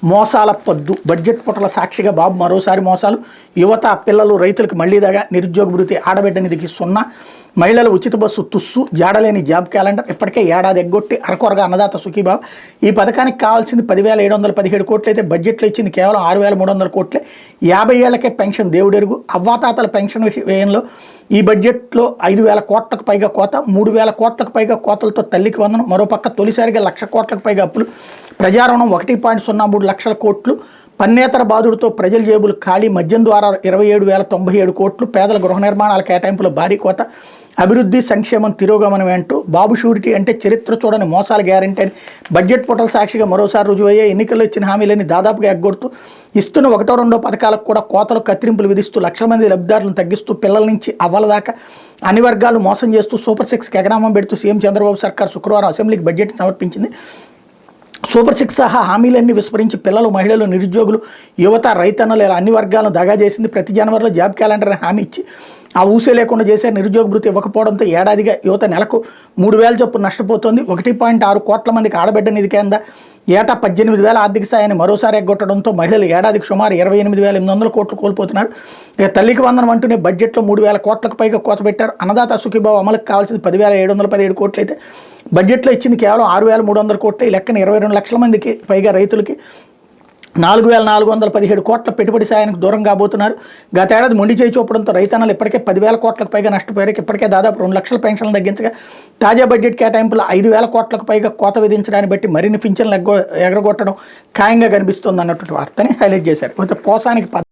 మోసాల పొద్దు బడ్జెట్ పుటల సాక్షిగా బాబు మరోసారి మోసాలు. యువత పిల్లలు రైతులకు మళ్లీ దాగా నిరుద్యోగ భృతి ఆడబిడ్డ నిధికి 0, మహిళలు ఉచిత బస్సు తుస్సు, జాడలేని జాబ్ క్యాలెండర్, ఇప్పటికే ఏడాది ఎగ్గొట్టి అరకొరగా అన్నదాత సుఖీబాబు. ఈ పథకానికి కావాల్సింది 10,717 కోట్లు అయితే బడ్జెట్లో ఇచ్చింది కేవలం 6,300 కోట్లే. 50 ఏళ్లకే పెన్షన్ దేవుడెరుగు. అవ్వాతాతల పెన్షన్ విషయంలో ఈ బడ్జెట్లో 5,000 కోట్లకు పైగా కోత, 3,000 కోట్లకు పైగా కోతలతో తల్లికి వందనం. మరోపక్క తొలిసారిగా 1,00,000 కోట్లకు పైగా అప్పులు. ప్రజారుణం 1.03 లక్షల కోట్లు. పన్నేతర బాధుడితో ప్రజల జేబులు ఖాళీ. మద్యం ద్వారా 27,097 కోట్లు. పేదల గృహ నిర్మాణాల కేటాయింపులో భారీ కోత. అభివృద్ధి సంక్షేమం తిరోగమనం అంటూ బాబు షూరిటీ అంటే చరిత్ర చూడని మోసాల గ్యారంటీ అని బడ్జెట్ పుటల సాక్షిగా మరోసారి రుజువయ్యే. ఎన్నికల్లో ఇచ్చిన హామీలని దాదాపుగా ఎగ్గొడుతూ ఇస్తున్న 1, 2 పథకాలకు కూడా కోతలు కత్తిరింపులు విధిస్తూ లక్షల మంది లబ్ధిదారులను తగ్గిస్తూ పిల్లల నుంచి అవ్వల దాకా అన్ని వర్గాలు మోసం చేస్తూ సూపర్ 6కి ఎగనామం పెడుతూ సీఎం చంద్రబాబు సర్కార్ శుక్రవారం అసెంబ్లీకి బడ్జెట్ సమర్పించింది. సూపర్ 6 సహా హామీలన్నీ విస్మరించి పిల్లలు, మహిళలు, నిరుద్యోగులు, యువత, రైతన్నలు ఇలా అన్ని వర్గాలను దగా చేసింది. ప్రతి జనవరిలో జాబ్ క్యాలెండర్ హామీ ఇచ్చి ఆ ఊసే లేకుండా చేసే. నిరుద్యోగ భృతి ఇవ్వకపోవడంతో ఏడాదిగా యువత నెలకు 3,000 చొప్పున నష్టపోతోంది. 1.6 కోట్ల మందికి ఆడబిడ్డ నిధి కింద ఏటా 18,000 ఆర్థిక సాయాన్ని మరోసారి ఎగ్గొట్టడంతో మహిళలు ఏడాదికి సుమారు 28,800 కోట్లు కోల్పోతున్నారు. ఇక తల్లికి వందనం అంటూనే బడ్జెట్లో 3,000 కోట్లకు పైగా కోత పెట్టారు. అన్నదాత సుఖీబాబు అమలుకు కావాల్సింది 10,717 కోట్లు అయితే బడ్జెట్లో ఇచ్చింది కేవలం 6,300 కోట్లు. ఈ లెక్కన 22 లక్షల మందికి పైగా రైతులకి 4,417 కోట్ల పెట్టుబడి సాయానికి దూరం కాబోతున్నారు. గతేడాది మొండి చేయి చూపడంతో రైతన్నలు ఇప్పటికే 10,000 కోట్లకు పైగా నష్టపోయారు. ఇప్పటికే దాదాపు 2 లక్షల పెన్షన్లు తగ్గించగా తాజా బడ్జెట్ కేటాయింపులు 5,000 కోట్లకు పైగా కోత విధించడాన్ని బట్టి మరిన్ని పింఛన్లు ఎగరగొట్టడం ఖాయంగా కనిపిస్తుంది అన్నటువంటి వార్తని హైలైట్ చేశారు. పోసానికి